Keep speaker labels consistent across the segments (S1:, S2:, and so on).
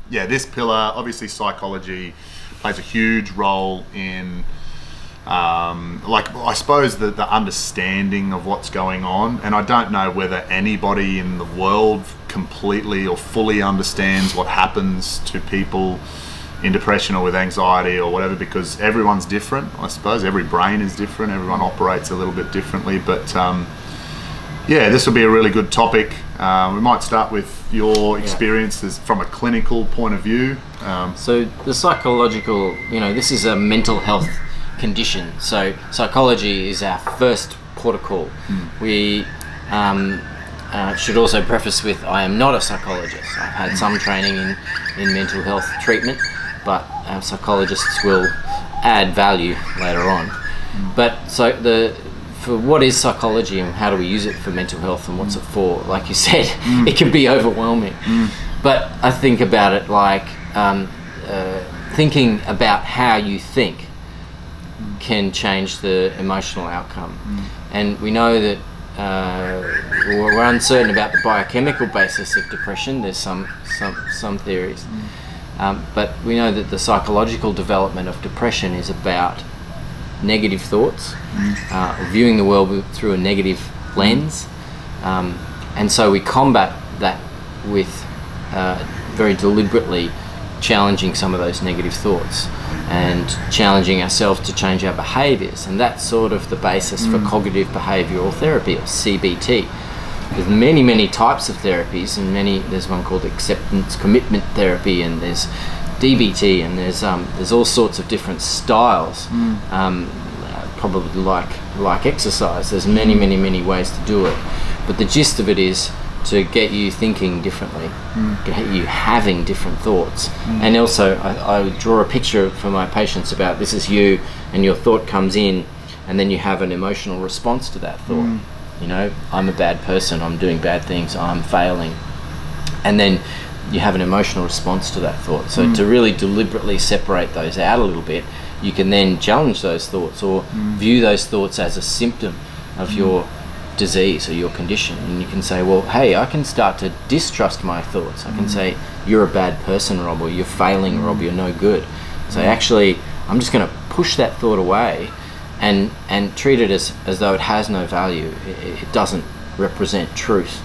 S1: Yeah, this pillar, obviously psychology plays a huge role in I suppose the understanding of what's going on, and I don't know whether anybody in the world completely or fully understands what happens to people in depression or with anxiety or whatever, because everyone's different. I suppose every brain is different, everyone operates a little bit differently, but yeah, this will be a really good topic. We might start with your experiences from a clinical point of view.
S2: So the psychological, this is a mental health condition. So psychology is our first protocol. We should also preface with, I am not a psychologist. I've had some training in mental health treatment, but our psychologists will add value later on. But for what is psychology and how do we use it for mental health and what's it for? Like you said, it can be overwhelming. But I think about it like thinking about how you think can change the emotional outcome. And we know that we're uncertain about the biochemical basis of depression. There's some theories. But we know that the psychological development of depression is about negative thoughts, viewing the world through a negative lens, and so we combat that with very deliberately challenging some of those negative thoughts and challenging ourselves to change our behaviours, and that's sort of the basis for cognitive behavioural therapy, or CBT. There's many types of therapies, and there's one called acceptance commitment therapy, and there's DBT, and there's all sorts of different styles. Probably like exercise. There's many ways to do it, but the gist of it is to get you thinking differently, get you having different thoughts. And also I draw a picture for my patients about, this is you, and your thought comes in, and then you have an emotional response to that thought. I'm a bad person, I'm doing bad things, I'm failing, and then you have an emotional response to that thought. So to really deliberately separate those out a little bit, you can then challenge those thoughts or view those thoughts as a symptom of your disease or your condition. And you can say, well, hey, I can start to distrust my thoughts. I can say, you're a bad person, Rob, or you're failing, Rob, you're no good. So actually, I'm just going to push that thought away and treat it as though it has no value. It doesn't represent truth.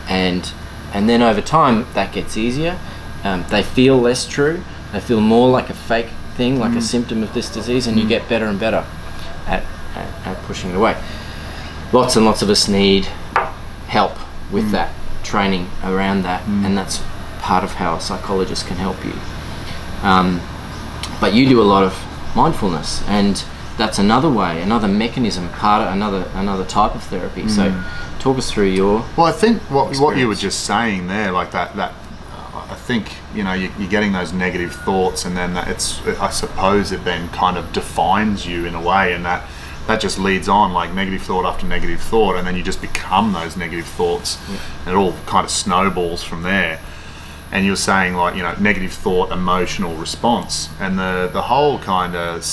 S2: And then over time, that gets easier. They feel less true. They feel more like a fake thing, like a symptom of this disease, and you get better and better at pushing it away. Lots and lots of us need help with that, training around that, and that's part of how a psychologist can help you. But you do a lot of mindfulness, and that's another way, another mechanism, another type of therapy. So talk us through your
S1: Well, I think what
S2: experience.
S1: you were just saying there, like that I think, you're getting those negative thoughts, and then I suppose it then kind of defines you in a way, and that just leads on, like negative thought after negative thought, and then you just become those negative thoughts, and it all kind of snowballs from there. And you're saying, like, negative thought, emotional response, and the whole kind of,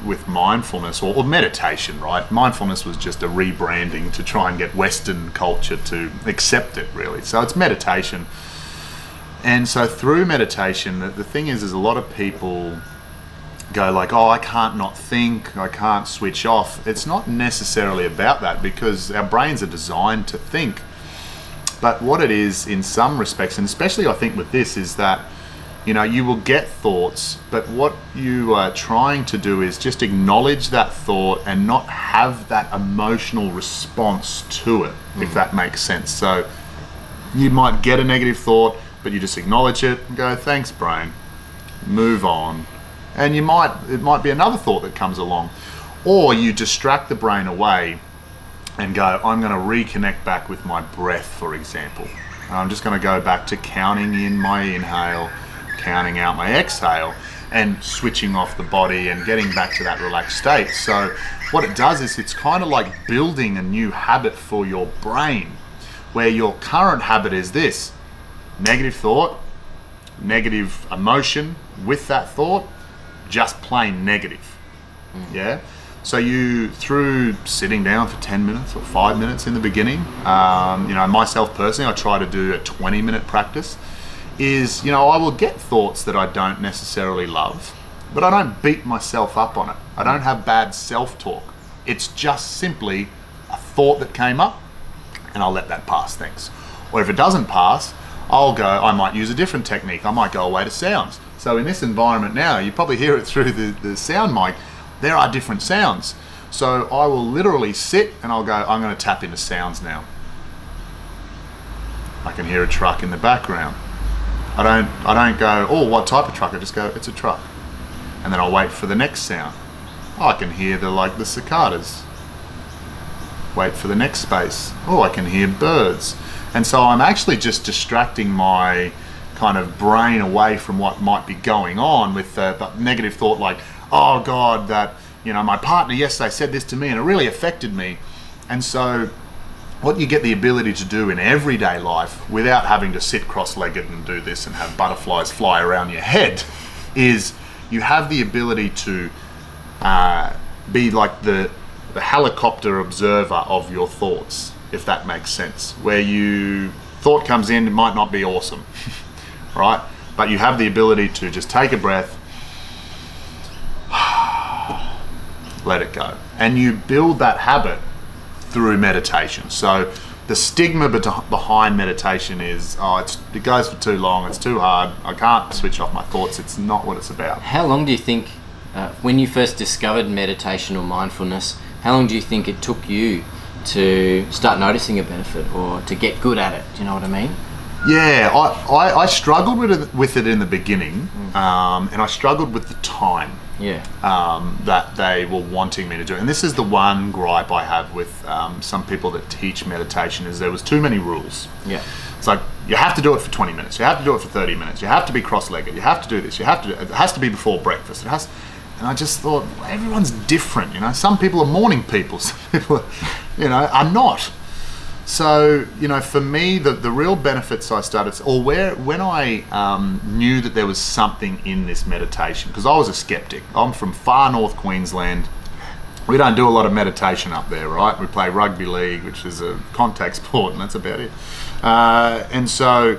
S1: with mindfulness or meditation, right? Mindfulness was just a rebranding to try and get Western culture to accept it, really. So it's meditation. And so through meditation, the thing is a lot of people go like, oh, I can't not think, I can't switch off. It's not necessarily about that, because our brains are designed to think. But what it is in some respects, and especially I think with this, is that, you will get thoughts, but what you are trying to do is just acknowledge that thought and not have that emotional response to it, if that makes sense. So you might get a negative thought, but you just acknowledge it and go, thanks, brain, move on. And it might be another thought that comes along, or you distract the brain away and go, I'm going to reconnect back with my breath, for example. I'm just going to go back to counting in my inhale, counting out my exhale, and switching off the body and getting back to that relaxed state. So what it does is it's kind of like building a new habit for your brain, where your current habit is this: negative thought, negative emotion with that thought, just plain negative. Yeah. So you, through sitting down for 10 minutes or 5 minutes in the beginning, myself personally, I try to do a 20-minute practice. is, I will get thoughts that I don't necessarily love, but I don't beat myself up on it. I don't have bad self-talk. It's just simply a thought that came up, and I'll let that pass, thanks. Or if it doesn't pass, I might use a different technique. I might go away to sounds. So in this environment now, you probably hear it through the sound mic, there are different sounds. So I will literally sit and I'll go, I'm going to tap into sounds now. I can hear a truck in the background. I don't go, oh, what type of truck? I just go, it's a truck. And then I'll wait for the next sound. Oh, I can hear the cicadas. Wait for the next space. Oh, I can hear birds. And so I'm actually just distracting my kind of brain away from what might be going on with the negative thought like, oh God, that, my partner yesterday said this to me and it really affected me. And so what you get the ability to do in everyday life without having to sit cross-legged and do this and have butterflies fly around your head is you have the ability to be like the helicopter observer of your thoughts, if that makes sense. Where thought comes in, it might not be awesome, right? But you have the ability to just take a breath, let it go. And you build that habit through meditation. So the stigma behind meditation is, it goes for too long, it's too hard, I can't switch off my thoughts. It's not what it's about.
S2: How long do you think, when you first discovered meditation or mindfulness, how long do you think it took you to start noticing a benefit or to get good at it? Do you know what I mean?
S1: Yeah, I struggled with it in the beginning, and I struggled with the time that they were wanting me to do. And this is the one gripe I have with some people that teach meditation is there was too many rules.
S2: Yeah.
S1: It's like, you have to do it for 20 minutes, you have to do it for 30 minutes, you have to be cross-legged, you have to do this, it has to be before breakfast, and I just thought, everyone's different, Some people are morning people, some people are not. So, for me, the real benefits I started, when I knew that there was something in this meditation, because I was a skeptic. I'm from far north Queensland. We don't do a lot of meditation up there, right? We play rugby league, which is a contact sport, and that's about it. And so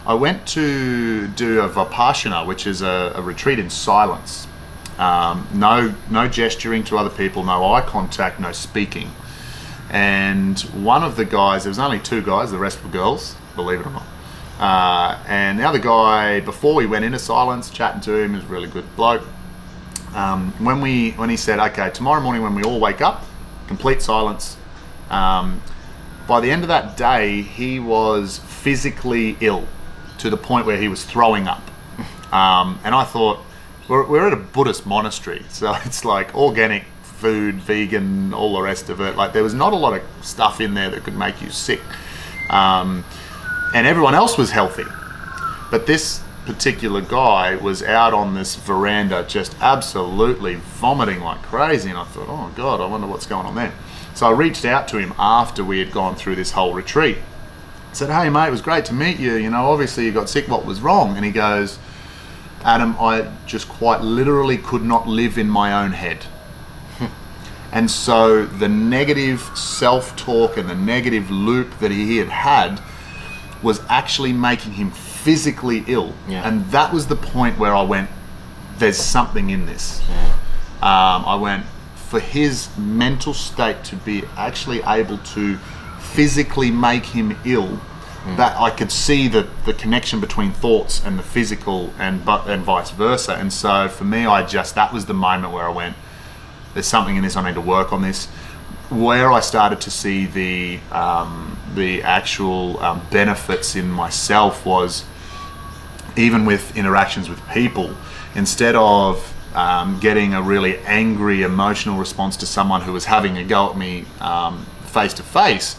S1: I went to do a Vipassana, which is a retreat in silence. No gesturing to other people, no eye contact, no speaking. And one of the guys, there was only two guys, the rest were girls, believe it or not. And the other guy, before we went into silence, chatting to him, he was a really good bloke. When he said, okay, tomorrow morning when we all wake up, complete silence. By the end of that day, he was physically ill to the point where he was throwing up. And I thought, we're at a Buddhist monastery, so it's like organic food, vegan, all the rest of it. Like, there was not a lot of stuff in there that could make you sick. And everyone else was healthy. But this particular guy was out on this veranda just absolutely vomiting like crazy. And I thought, oh God, I wonder what's going on there. So I reached out to him after we had gone through this whole retreat. I said, hey mate, it was great to meet you. Obviously you got sick, what was wrong? And he goes, Adam, I just quite literally could not live in my own head. And so the negative self-talk and the negative loop that he had was actually making him physically ill.
S2: Yeah.
S1: And that was the point where I went, there's something in this.
S2: Yeah.
S1: I went, for his mental state to be actually able to physically make him ill, that I could see the connection between thoughts and the physical and vice versa. And so for me, that was the moment where I went, there's something in this, I need to work on this. Where I started to see the actual benefits in myself was even with interactions with people, instead of getting a really angry emotional response to someone who was having a go at me face to face,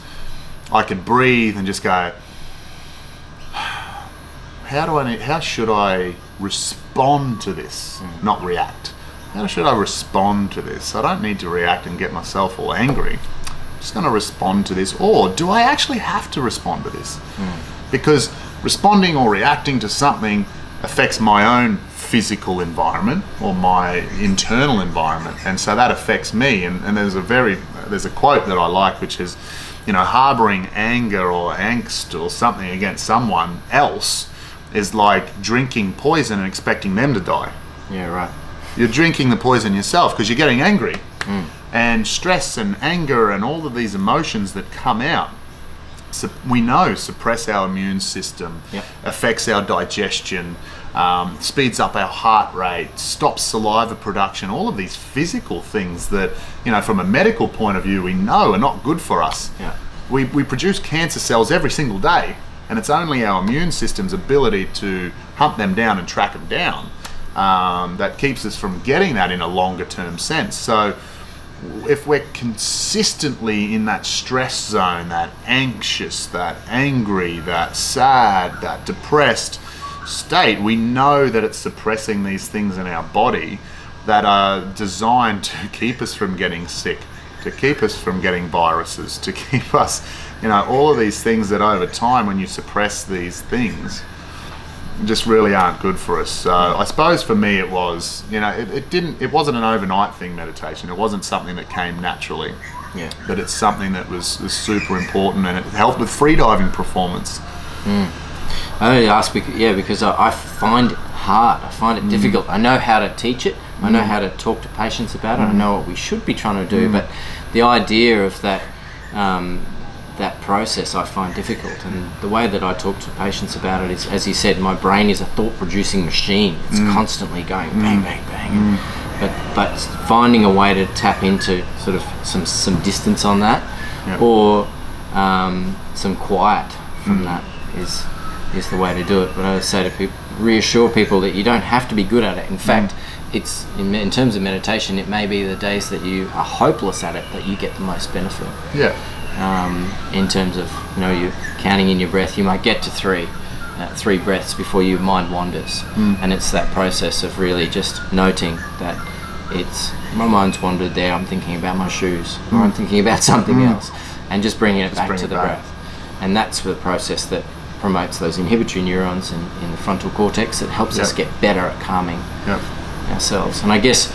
S1: I could breathe and just go, how should I respond to this, not react? How should I respond to this? I don't need to react and get myself all angry. I'm just going to respond to this. Or do I actually have to respond to this? Because responding or reacting to something affects my own physical environment or my internal environment. And so that affects me. And there's a quote that I like, which is, harboring anger or angst or something against someone else is like drinking poison and expecting them to die.
S2: Yeah, right.
S1: You're drinking the poison yourself because you're getting angry. And stress and anger and all of these emotions that come out, we know suppress our immune system,
S2: Yep.
S1: affects our digestion, speeds up our heart rate, stops saliva production, all of these physical things that, from a medical point of view, we know are not good for us.
S2: Yeah.
S1: We produce cancer cells every single day, and it's only our immune system's ability to hunt them down and track them down that keeps us from getting that in a longer term sense. So if we're consistently in that stress zone, that anxious, that angry, that sad, that depressed state, we know that it's suppressing these things in our body that are designed to keep us from getting sick, to keep us from getting viruses, to keep us, all of these things that over time, when you suppress these things, just really aren't good for us. So I suppose for me it was, it wasn't an overnight thing, meditation. It wasn't something that came naturally.
S2: Yeah.
S1: But it's something that was super important, and it helped with freediving performance.
S2: I only ask because I find it hard. I find it difficult. I know how to teach it. I know how to talk to patients about it. I know what we should be trying to do, but the idea of that that process I find difficult. And the way that I talk to patients about it is, as you said, my brain is a thought-producing machine. It's constantly going bang, bang, bang. But finding a way to tap into sort of some distance on that, or some quiet from that is the way to do it. But I say to people, reassure people that you don't have to be good at it. In fact, it's in terms of meditation, it may be the days that you are hopeless at it that you get the most benefit.
S1: Yeah.
S2: In terms of you counting in your breath, you might get to three breaths before your mind wanders, and it's that process of really just noting that it's my mind's wandered there. I'm thinking about my shoes, or I'm thinking about something else, and just bringing it back to the breath. And that's the process that promotes those inhibitory neurons in the frontal cortex that helps us get better at calming ourselves. And I guess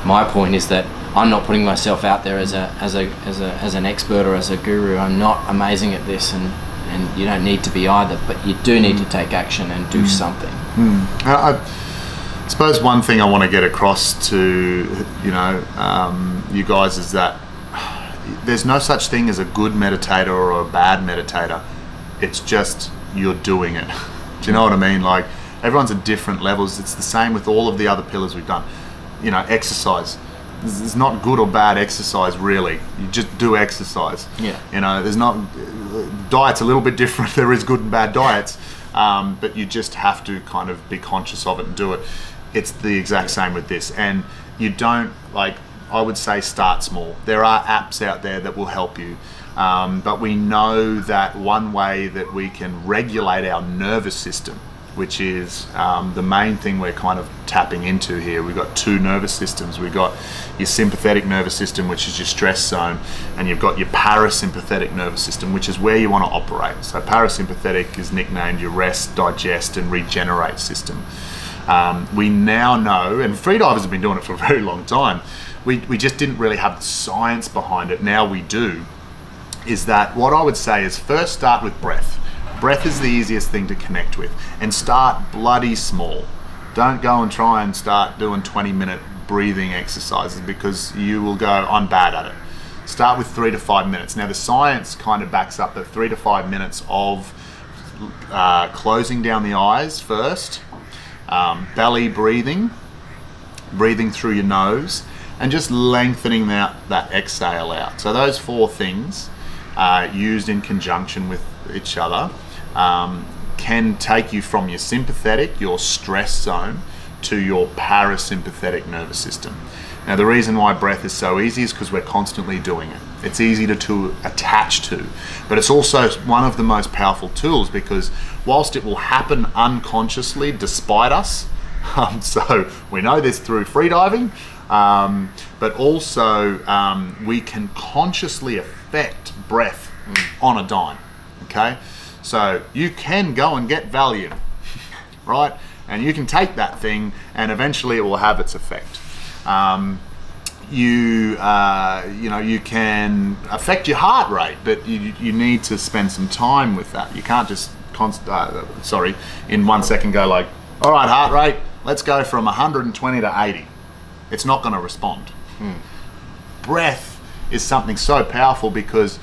S2: my point is that I'm not putting myself out there as an expert or as a guru. I'm not amazing at this, and you don't need to be either. But you do need to take action and do something.
S1: I suppose one thing I want to get across to you guys is that there's no such thing as a good meditator or a bad meditator. It's just you're doing it. Do you know what I mean? Like, everyone's at different levels. It's the same with all of the other pillars we've done. Exercise. There's not good or bad exercise, really. You just do exercise.
S2: Yeah.
S1: There's not... Diet's a little bit different. There is good and bad diets. But you just have to kind of be conscious of it and do it. It's the exact same with this. And you don't, I would say start small. There are apps out there that will help you. But we know that one way that we can regulate our nervous system, which is the main thing we're kind of tapping into here. We've got two nervous systems. We've got your sympathetic nervous system, which is your stress zone, and you've got your parasympathetic nervous system, which is where you want to operate. So parasympathetic is nicknamed your rest, digest, and regenerate system. We now know, and freedivers have been doing it for a very long time, we just didn't really have the science behind it. Now we do. Is that what I would say is first start with breath. Breath is the easiest thing to connect with, and start bloody small. Don't go and try and start doing 20-minute breathing exercises, because you will go, I'm bad at it. Start with 3 to 5 minutes. Now the science kind of backs up that 3 to 5 minutes of closing down the eyes first, belly breathing through your nose, and just lengthening that exhale out. So those 4 things used in conjunction with each other can take you from your sympathetic, your stress zone, to your parasympathetic nervous system. Now the reason why breath is so easy is because we're constantly doing it. It's easy to attach to, but it's also one of the most powerful tools, because whilst it will happen unconsciously despite us, so we know this through freediving, but also we can consciously affect breath on a dime. Okay, so you can go and get Valium, right? And you can take that thing, and eventually it will have its effect. You can affect your heart rate, but you need to spend some time with that. You can't just in 1 second go like, all right, heart rate, let's go from 120 to 80. It's not going to respond. Breath is something so powerful because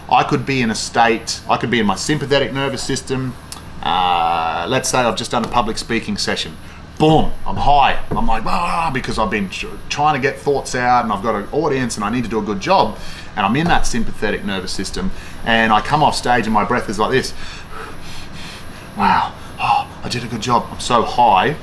S1: I could be in a state, I could be in my sympathetic nervous system. Let's say I've just done a public speaking session. Boom, I'm high. I'm like, because I've been trying to get thoughts out and I've got an audience and I need to do a good job. And I'm in that sympathetic nervous system and I come off stage and my breath is like this. Wow, I did a good job. I'm so high.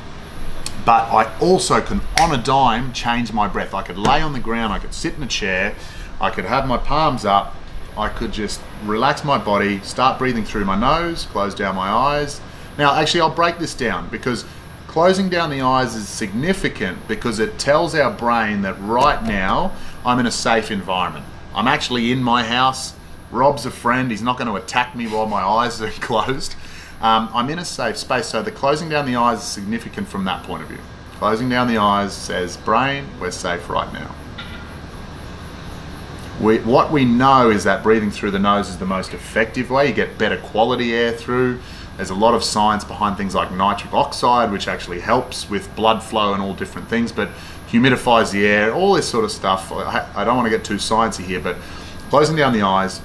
S1: But I also can, on a dime, change my breath. I could lay on the ground, I could sit in a chair, I could have my palms up, I could just relax my body, start breathing through my nose, close down my eyes. Now, actually, I'll break this down because closing down the eyes is significant because it tells our brain that right now I'm in a safe environment. I'm actually in my house. Rob's a friend. He's not going to attack me while my eyes are closed. I'm in a safe space. So the closing down the eyes is significant from that point of view. Closing down the eyes says, brain, we're safe right now. What we know is that breathing through the nose is the most effective way. You get better quality air through. There's a lot of science behind things like nitric oxide, which actually helps with blood flow and all different things, but humidifies the air, all this sort of stuff. I don't want to get too sciencey here, but closing down the eyes,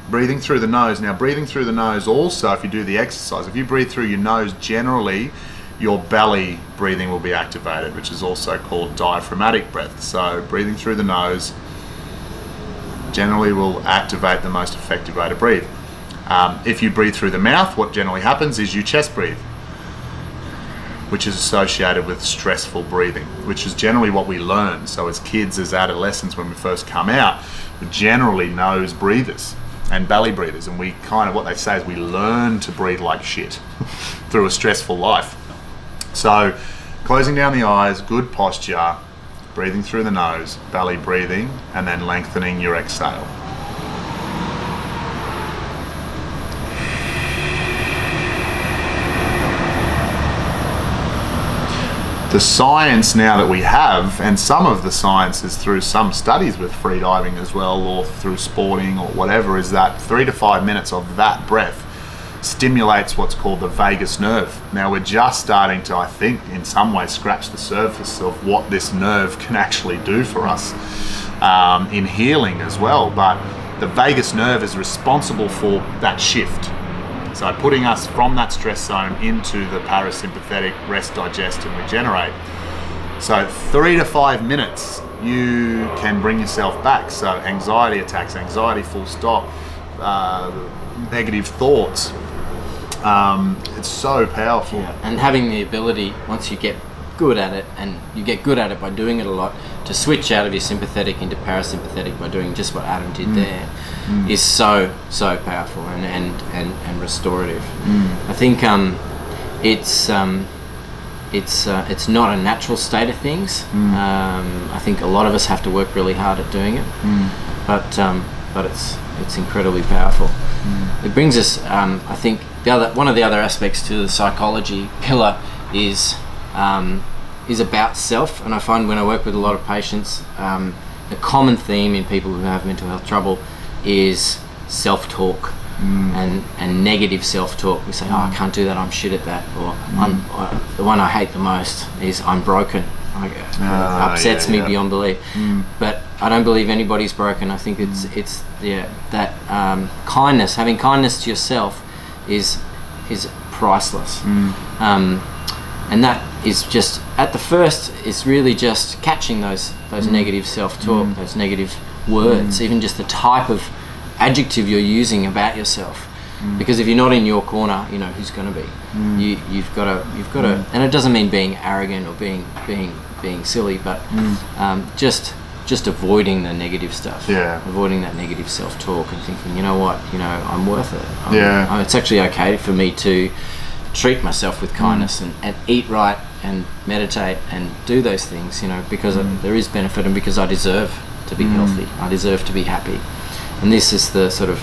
S1: breathing through the nose. Now, breathing through the nose also, if you do the exercise, if you breathe through your nose, generally your belly breathing will be activated, which is also called diaphragmatic breath. So breathing through the nose generally will activate the most effective way to breathe. If you breathe through the mouth, what generally happens is you chest breathe, which is associated with stressful breathing, which is generally what we learn. So as kids, as adolescents, when we first come out, we're generally nose breathers and belly breathers, and we kind of, what they say is we learn to breathe like shit through a stressful life. So closing down the eyes, good posture, breathing through the nose, belly breathing, and then lengthening your exhale. The science now that we have, and some of the science is through some studies with freediving as well, or through sporting or whatever, is that 3 to 5 minutes of that breath stimulates what's called the vagus nerve. Now we're just starting to, I think, in some way scratch the surface of what this nerve can actually do for us in healing as well. But the vagus nerve is responsible for that shift. So putting us from that stress zone into the parasympathetic rest, digest, and regenerate. So 3 to 5 minutes, you can bring yourself back. So anxiety attacks, anxiety full stop, negative thoughts. It's so powerful.
S2: Yeah. And having the ability, once you get good at it, and you get good at it by doing it a lot, to switch out of your sympathetic into parasympathetic by doing just what Adam did there is so powerful and restorative. I think it's not a natural state of things. I think a lot of us have to work really hard at doing it, but it's incredibly powerful. It brings us, I think, one of the other aspects to the psychology pillar is about self. And I find when I work with a lot of patients, the common theme in people who have mental health trouble is self-talk and negative self-talk. We say, oh, I can't do that, I'm shit at that. Or the one I hate the most is I'm broken. It upsets me beyond belief. But I don't believe anybody's broken. I think it's that kindness, having kindness to yourself is priceless. And that is just, at the first, it's really just catching those negative self-talk, those negative words, even just the type of adjective you're using about yourself. Because if you're not in your corner, you know who's going to be. You've got to, and it doesn't mean being arrogant or being silly, but just avoiding the negative stuff. Avoiding that negative self-talk and thinking, you know what, I'm worth it. It's actually okay for me to treat myself with kindness and eat right and meditate and do those things, because there is benefit and because I deserve to be healthy. I deserve to be happy. And this is the sort of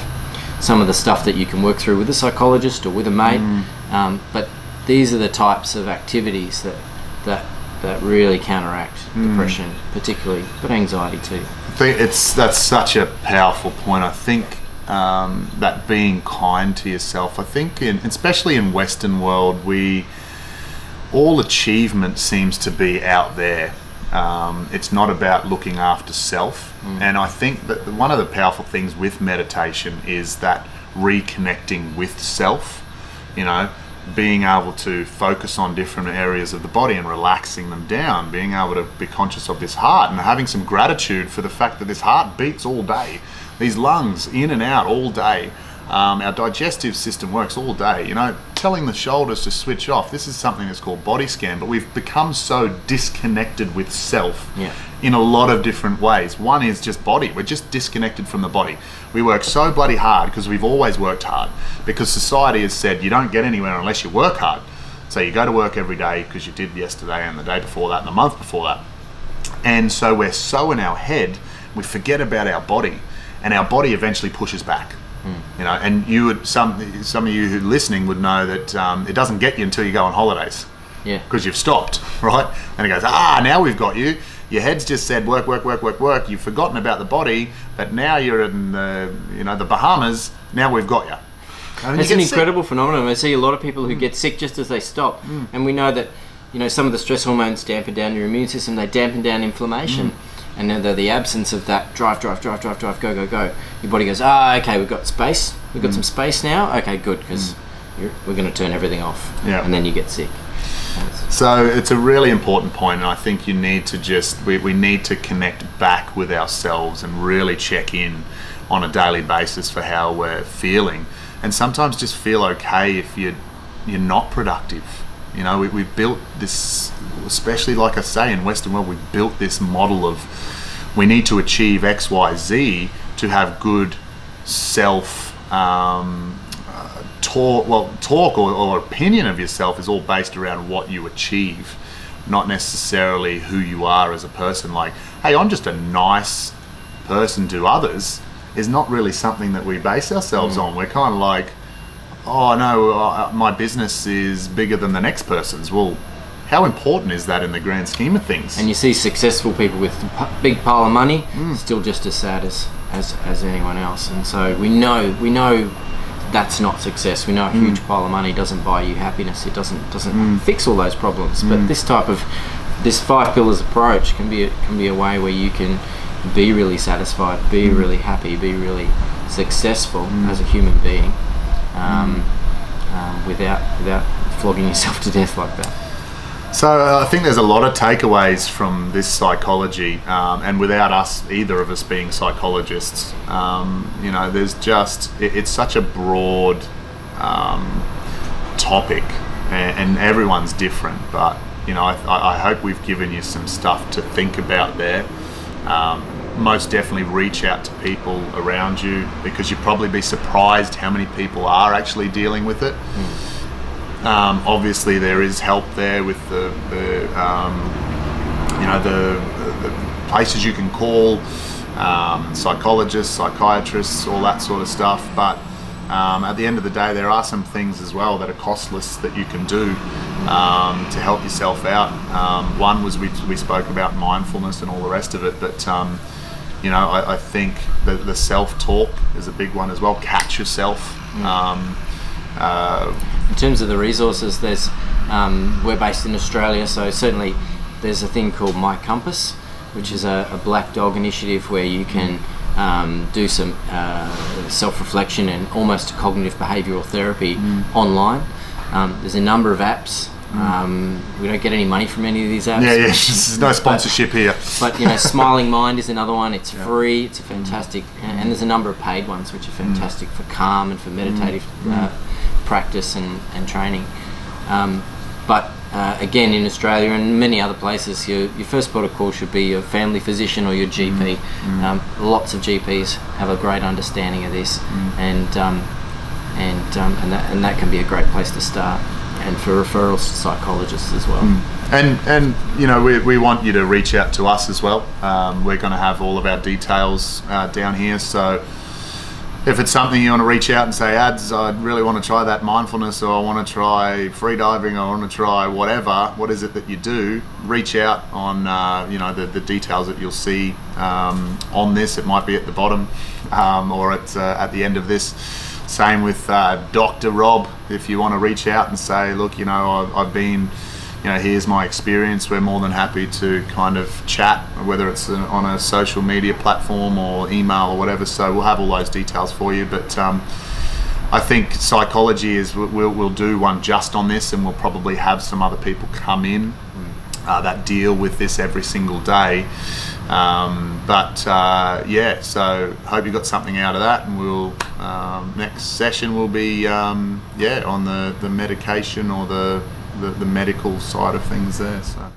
S2: some of the stuff that you can work through with a psychologist or with a mate. But these are the types of activities that really counteract depression, particularly, but anxiety too.
S1: I think that's such a powerful point. I think that being kind to yourself. I think, especially in Western world, all achievement seems to be out there. It's not about looking after self. And I think that one of the powerful things with meditation is that reconnecting with self, being able to focus on different areas of the body and relaxing them down, being able to be conscious of this heart and having some gratitude for the fact that this heart beats all day, these lungs in and out all day. Our digestive system works all day, telling the shoulders to switch off. This is something that's called body scan, but we've become so disconnected with self in a lot of different ways. One is just body. We're just disconnected from the body. We work so bloody hard because we've always worked hard, because society has said you don't get anywhere unless you work hard. So you go to work every day because you did yesterday and the day before that and the month before that. And so we're so in our head, we forget about our body, and our body eventually pushes back. And some of you who are listening would know that it doesn't get you until you go on holidays. Because you've stopped, right? And it goes, now we've got you. Your head's just said work, work, work, work, work. You've forgotten about the body, but now you're in the Bahamas. Now we've got you.
S2: It's an incredible phenomenon. I see a lot of people who get sick just as they stop, and we know that some of the stress hormones dampen down your immune system. They dampen down inflammation. And then the absence of that drive, go, your body goes, okay, we've got space. We've got some space now. Okay, good, because we're going to turn everything off. And then you get sick.
S1: So it's a really important point, and I think you need to we need to connect back with ourselves and really check in on a daily basis for how we're feeling. And sometimes just feel okay if you're not productive. We've built this, especially like I say in Western world, we've built this model of we need to achieve X, Y, Z to have good self talk or opinion of yourself is all based around what you achieve, not necessarily who you are as a person. Like, hey, I'm just a nice person to others is not really something that we base ourselves on. We're kind of like, oh no, my business is bigger than the next person's. Well, how important is that in the grand scheme of things?
S2: And you see successful people with a big pile of money still just as sad as anyone else. And so we know that's not success. We know a huge pile of money doesn't buy you happiness. It doesn't fix all those problems. But this 5 pillars approach can be a way where you can be really satisfied, be really happy, be really successful as a human being. Without flogging yourself to death like that.
S1: So I think there's a lot of takeaways from this psychology, and without either of us being psychologists, there's it's such a broad topic, and everyone's different, but I hope we've given you some stuff to think about there. Most definitely reach out to people around you, because you'd probably be surprised how many people are actually dealing with it. Obviously there is help there with the places you can call, psychologists, psychiatrists, all that sort of stuff, but at the end of the day there are some things as well that are costless that you can do to help yourself out. One was we spoke about mindfulness and all the rest of it, but I think the self-talk is a big one as well. Catch yourself.
S2: In terms of the resources, we're based in Australia, so certainly there's a thing called My Compass, which is a Black Dog initiative where you can do some self-reflection and almost cognitive behavioural therapy online. There's a number of apps. We don't get any money from any of these apps.
S1: There's no sponsorship here.
S2: But Smiling Mind is another one. It's free. It's a fantastic, and there's a number of paid ones which are fantastic for calm and for meditative practice and training. But again, in Australia and many other places, your first port of call should be your family physician or your GP. Lots of GPs have a great understanding of this, and that can be a great place to start. And for referrals to psychologists as well. And we want you to reach out to us as well. We're going to have all of our details down here, so
S1: if it's something you want to reach out and say, Ads, I really want to try that mindfulness, or I want to try free diving, or I want to try whatever, what is it that you do? Reach out on the details that you'll see on this. It might be at the bottom or at the end of this. Same with Dr. Rob. If you want to reach out and say, look, I've been, here's my experience, we're more than happy to kind of chat, whether it's on a social media platform or email or whatever. So we'll have all those details for you. But I think psychology is, we'll do one just on this, and we'll probably have some other people come in that deal with this every single day. So hope you got something out of that, and we'll next session will be on the medication or the medical side of things there. So.